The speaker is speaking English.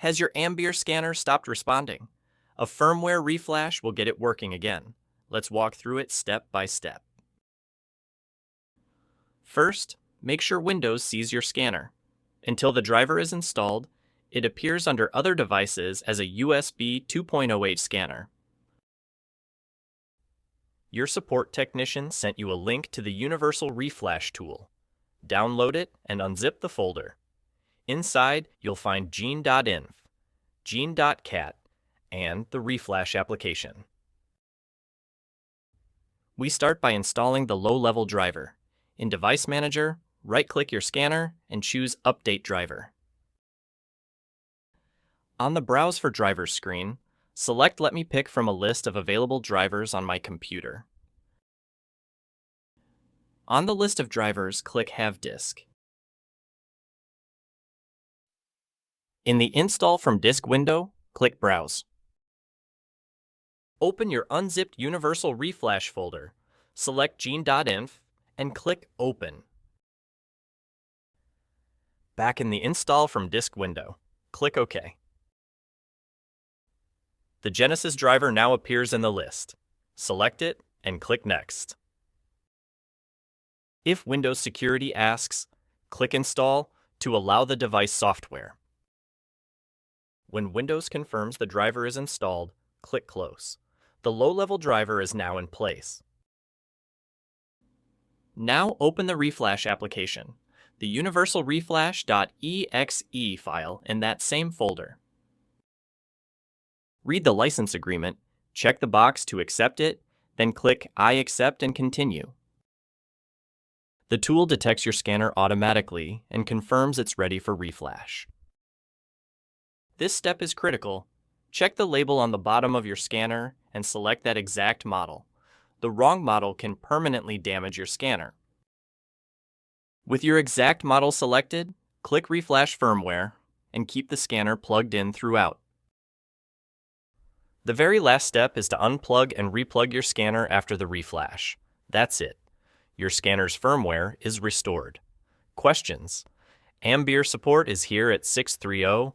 Has your AMBIR scanner stopped responding? A firmware reflash will get it working again. Let's walk through it step by step. First, make sure Windows sees your scanner. Until the driver is installed, it appears under Other Devices as a USB 2.08 scanner. Your support technician sent you a link to the Universal Reflash tool. Download it and unzip the folder. Inside, you'll find gene.inf, gene.cat, and the Reflash application. We start by installing the low-level driver. In Device Manager, right-click your scanner and choose Update Driver. On the Browse for Drivers screen, select Let me pick from a list of available drivers on my computer. On the list of drivers, click Have Disk. In the Install from Disk window, click Browse. Open your unzipped Universal Reflash folder, select gene.inf, and click Open. Back in the Install from Disk window, click OK. The Genesys driver now appears in the list. Select it and click Next. If Windows Security asks, click Install to allow the device software. When Windows confirms the driver is installed, click Close. The low-level driver is now in place. Now open the Reflash application, the Universal Reflash.exe file in that same folder. Read the license agreement, check the box to accept it, then click I accept and continue. The tool detects your scanner automatically and confirms it's ready for reflash. This step is critical. Check the label on the bottom of your scanner and select that exact model. The wrong model can permanently damage your scanner. With your exact model selected, click Reflash Firmware and keep the scanner plugged in throughout. The very last step is to unplug and replug your scanner after the reflash. That's it. Your scanner's firmware is restored. Questions? AMBIR Support is here at 630-530-5400.